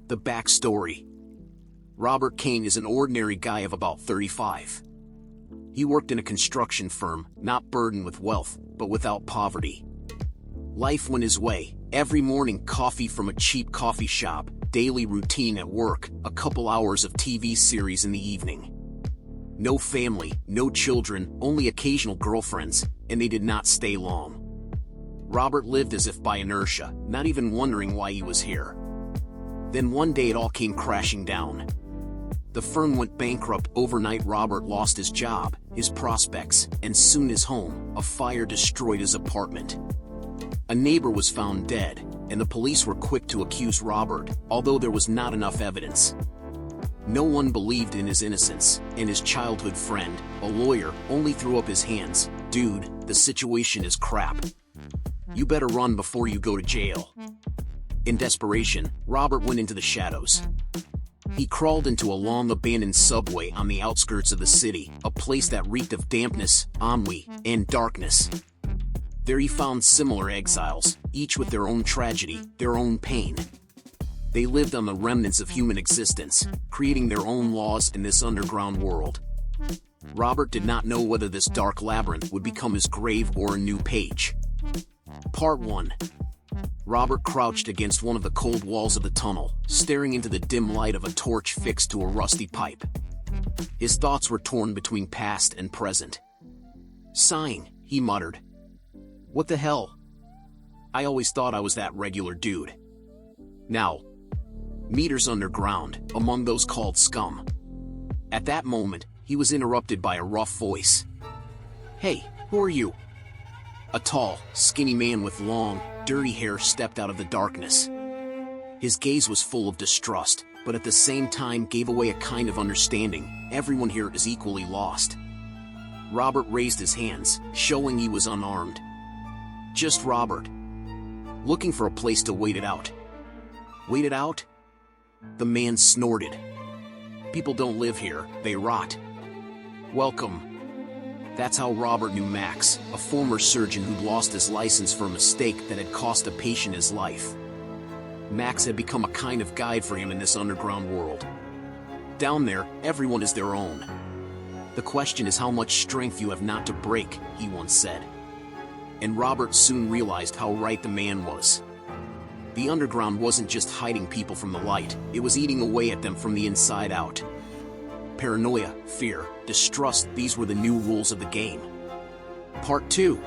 The backstory. Robert Kane is an ordinary guy of about 35. He worked in a construction firm, not burdened with wealth, but without poverty. Life went his way. Every morning, coffee from a cheap coffee shop, daily routine at work, a couple hours of TV series in the evening. No family, no children, only occasional girlfriends, and they did not stay long. Robert lived as if by inertia, not even wondering why he was here. Then one day it all came crashing down. The firm went bankrupt. Overnight, Robert lost his job, his prospects, and soon his home. A fire destroyed his apartment. A neighbor was found dead, and the police were quick to accuse Robert, although there was not enough evidence. No one believed in his innocence, and his childhood friend, a lawyer, only threw up his hands. "Dude, the situation is crap. You better run before you go to jail." In desperation, Robert went into the shadows. He crawled into a long-abandoned subway on the outskirts of the city, a place that reeked of dampness, ennui, and darkness. There he found similar exiles, each with their own tragedy, their own pain. They lived on the remnants of human existence, creating their own laws in this underground world. Robert did not know whether this dark labyrinth would become his grave or a new page. Part 1. Robert crouched against one of the cold walls of the tunnel, staring into the dim light of a torch fixed to a rusty pipe. His thoughts were torn between past and present. Sighing, he muttered, "What the hell? I always thought I was that regular dude. Now, meters underground, among those called scum." At that moment, he was interrupted by a rough voice. "Hey, who are you?" A tall, skinny man with long, dirty hair stepped out of the darkness. His gaze was full of distrust, but at the same time gave away a kind of understanding. "Everyone here is equally lost." Robert raised his hands, showing he was unarmed. "Just Robert. Looking for a place to wait it out." "Wait it out?" The man snorted. "People don't live here, they rot." "Welcome." That's how Robert knew Max, a former surgeon who'd lost his license for a mistake that had cost a patient his life. Max had become a kind of guide for him in this underground world. "Down there, everyone is their own. The question is how much strength you have not to break," he once said. And Robert soon realized how right the man was. The underground wasn't just hiding people from the light, it was eating away at them from the inside out. Paranoia, fear, distrust, these were the new rules of the game. Part 2.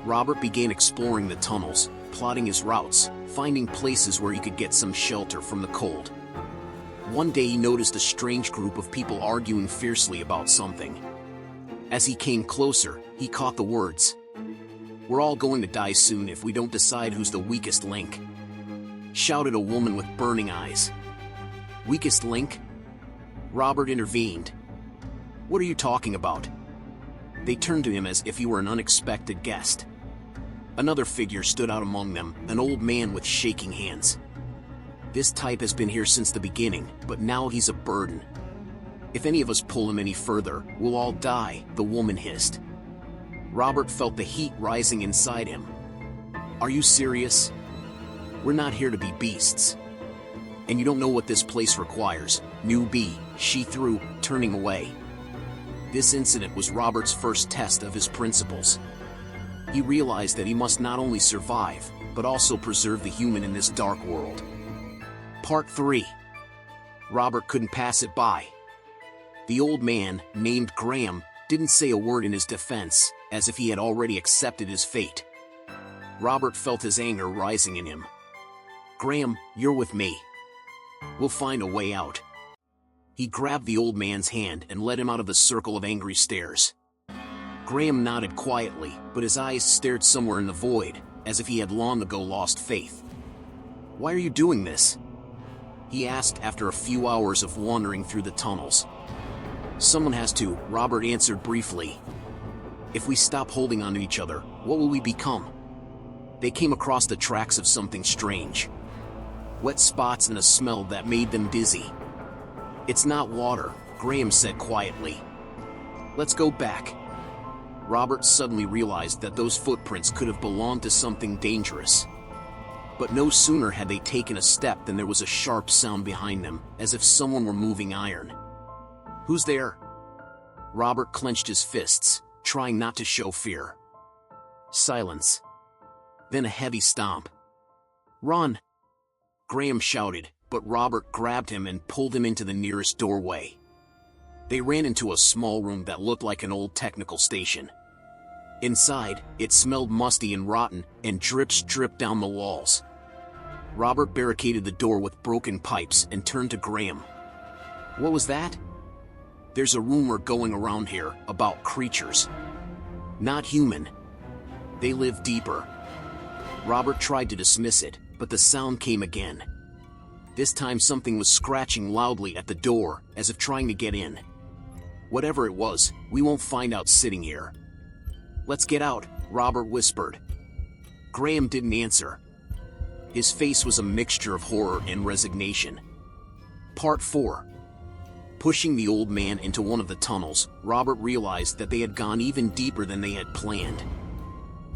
Robert began exploring the tunnels, plotting his routes, finding places where he could get some shelter from the cold. One day he noticed a strange group of people arguing fiercely about something. As he came closer, he caught the words, "We're all going to die soon if we don't decide who's the weakest link," shouted a woman with burning eyes. "Weakest link?" Robert intervened. "What are you talking about?" They turned to him as if he were an unexpected guest. Another figure stood out among them, an old man with shaking hands. "This type has been here since the beginning, but now he's a burden. If any of us pull him any further, we'll all die," the woman hissed. Robert felt the heat rising inside him. "Are you serious? We're not here to be beasts. And you don't know what this place requires, newbie," she threw, turning away. This incident was Robert's first test of his principles. He realized that he must not only survive, but also preserve the human in this dark world. Part 3. Robert couldn't pass it by. The old man, named Graham, didn't say a word in his defense, as if he had already accepted his fate. Robert felt his anger rising in him. "Graham, you're with me. We'll find a way out." He grabbed the old man's hand and led him out of the circle of angry stares. Graham nodded quietly, but his eyes stared somewhere in the void, as if he had long ago lost faith. "Why are you doing this?" he asked after a few hours of wandering through the tunnels. "Someone has to," Robert answered briefly. "If we stop holding on to each other, what will we become?" They came across the tracks of something strange. Wet spots and a smell that made them dizzy. "It's not water," Graham said quietly. "Let's go back." Robert suddenly realized that those footprints could have belonged to something dangerous. But no sooner had they taken a step than there was a sharp sound behind them, as if someone were moving iron. "Who's there?" Robert clenched his fists, trying not to show fear. Silence. Then a heavy stomp. "Run!" Graham shouted, but Robert grabbed him and pulled him into the nearest doorway. They ran into a small room that looked like an old technical station. Inside, it smelled musty and rotten, and drips dripped down the walls. Robert barricaded the door with broken pipes and turned to Graham. "What was that?" "There's a rumor going around here about creatures. Not human. They live deeper." Robert tried to dismiss it, but the sound came again. This time something was scratching loudly at the door, as if trying to get in. "Whatever it was, we won't find out sitting here." "Let's get out," Robert whispered. Graham didn't answer. His face was a mixture of horror and resignation. Part 4. Pushing the old man into one of the tunnels, Robert realized that they had gone even deeper than they had planned.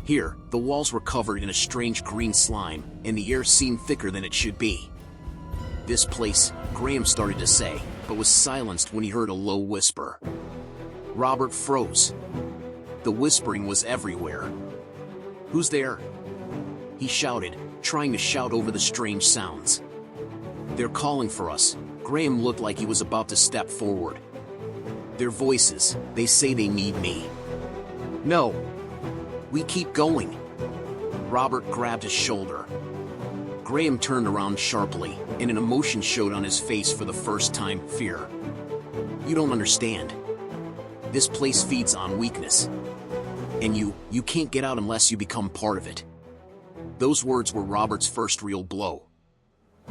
Here, the walls were covered in a strange green slime, and the air seemed thicker than it should be. "This place," Graham started to say, but was silenced when he heard a low whisper. Robert froze. The whispering was everywhere. "Who's there?" he shouted, trying to shout over the strange sounds. "They're calling for us." Graham looked like he was about to step forward. "Their voices, they say they need me." "No. We keep going." Robert grabbed his shoulder. Graham turned around sharply, and an emotion showed on his face for the first time: fear. "You don't understand. This place feeds on weakness. And you can't get out unless you become part of it." Those words were Robert's first real blow.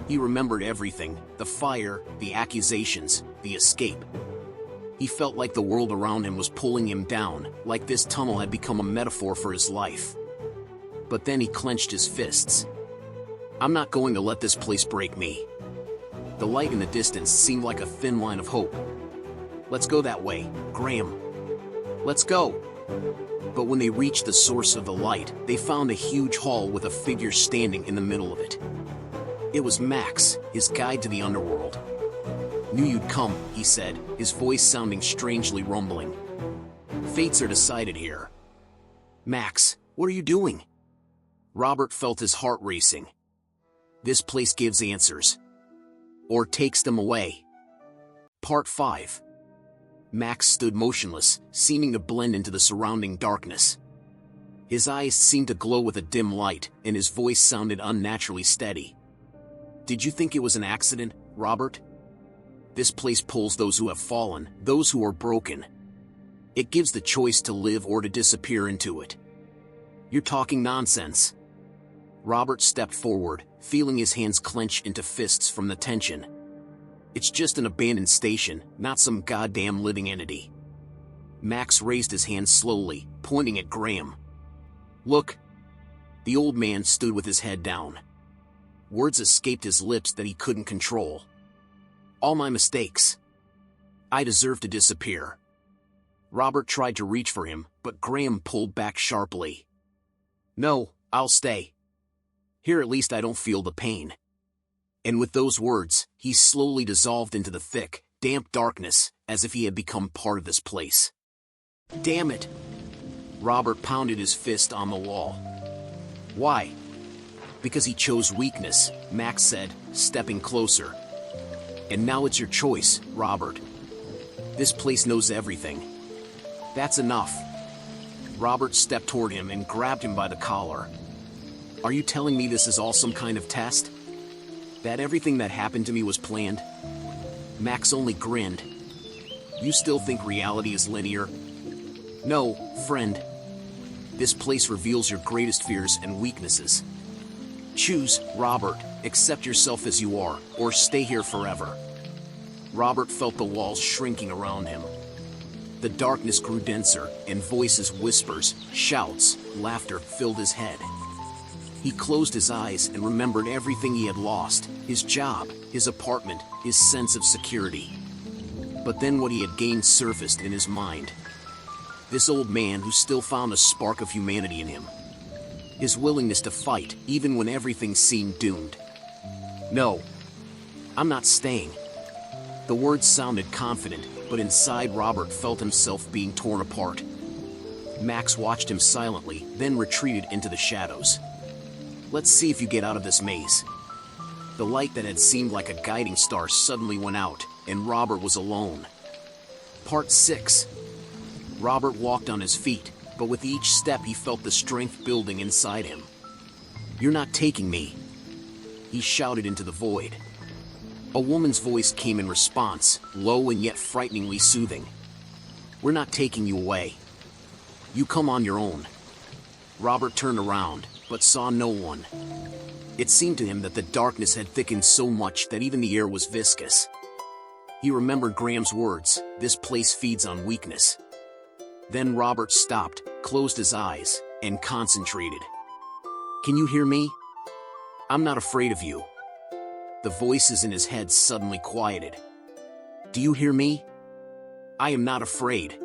He remembered everything: the fire, the accusations, the escape. He felt like the world around him was pulling him down, like this tunnel had become a metaphor for his life. But then he clenched his fists. "I'm not going to let this place break me." The light in the distance seemed like a thin line of hope. "Let's go that way, Graham. Let's go." But when they reached the source of the light, they found a huge hall with a figure standing in the middle of it. It was Max, his guide to the underworld. "Knew you'd come," he said, his voice sounding strangely rumbling. "Fates are decided here." "Max, what are you doing?" Robert felt his heart racing. This place gives answers. Or takes them away. Part 5. Max stood motionless, seeming to blend into the surrounding darkness. His eyes seemed to glow with a dim light, and his voice sounded unnaturally steady. "Did you think it was an accident, Robert? This place pulls those who have fallen, those who are broken. It gives the choice to live or to disappear into it." "You're talking nonsense." Robert stepped forward, feeling his hands clench into fists from the tension. "It's just an abandoned station, not some goddamn living entity." Max raised his hand slowly, pointing at Graham. "Look." The old man stood with his head down. Words escaped his lips that he couldn't control. "All my mistakes. I deserve to disappear." Robert tried to reach for him, but Graham pulled back sharply. "No, I'll stay. Here at least I don't feel the pain." And with those words, he slowly dissolved into the thick, damp darkness, as if he had become part of this place. "Damn it!" Robert pounded his fist on the wall. "Why?" "Because he chose weakness," Max said, stepping closer. "And now it's your choice, Robert. This place knows everything. That's enough." Robert stepped toward him and grabbed him by the collar. "Are you telling me this is all some kind of test? That everything that happened to me was planned?" Max only grinned. "You still think reality is linear?" "No, friend. This place reveals your greatest fears and weaknesses. Choose, Robert, accept yourself as you are, or stay here forever." Robert felt the walls shrinking around him. The darkness grew denser, and voices, whispers, shouts, laughter filled his head. He closed his eyes and remembered everything he had lost: his job, his apartment, his sense of security. But then what he had gained surfaced in his mind. This old man who still found a spark of humanity in him. his willingness to fight even when everything seemed doomed. "No, I'm not staying." The words sounded confident, but inside Robert felt himself being torn apart. Max watched him silently, then retreated into the shadows. "Let's see if you get out of this maze." The light that had seemed like a guiding star suddenly went out, and Robert was alone. Part 6. Robert walked on his feet, but with each step he felt the strength building inside him. "You're not taking me," he shouted into the void. A woman's voice came in response, low and yet frighteningly soothing. "We're not taking you away. You come on your own." Robert turned around, but saw no one. It seemed to him that the darkness had thickened so much that even the air was viscous. He remembered Graham's words, "This place feeds on weakness." Then Robert stopped, closed his eyes, and concentrated. "Can you hear me? I'm not afraid of you." The voices in his head suddenly quieted. "Do you hear me? I am not afraid,"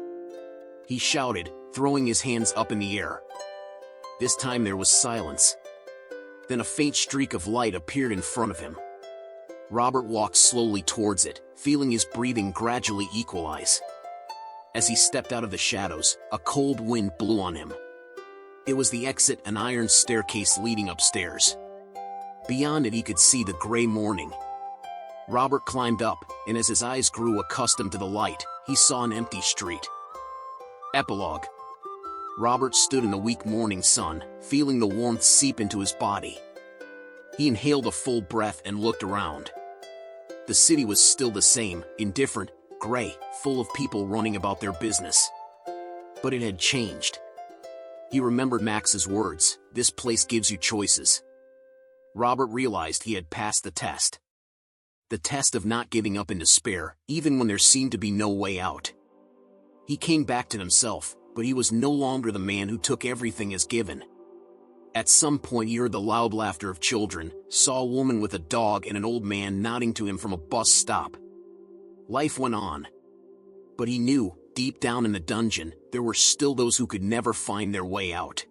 he shouted, throwing his hands up in the air. This time there was silence. Then a faint streak of light appeared in front of him. Robert walked slowly towards it, feeling his breathing gradually equalize. As he stepped out of the shadows, a cold wind blew on him. It was the exit, an iron staircase leading upstairs. Beyond it he could see the gray morning. Robert climbed up, and as his eyes grew accustomed to the light, he saw an empty street. Epilogue. Robert stood in the weak morning sun, feeling the warmth seep into his body. He inhaled a full breath and looked around. The city was still the same, indifferent, gray, full of people running about their business. But it had changed. He remembered Max's words, "This place gives you choices." Robert realized he had passed the test. The test of not giving up in despair, even when there seemed to be no way out. He came back to himself, but he was no longer the man who took everything as given. At some point he heard the loud laughter of children, saw a woman with a dog and an old man nodding to him from a bus stop. Life went on. But he knew, deep down in the dungeon, there were still those who could never find their way out.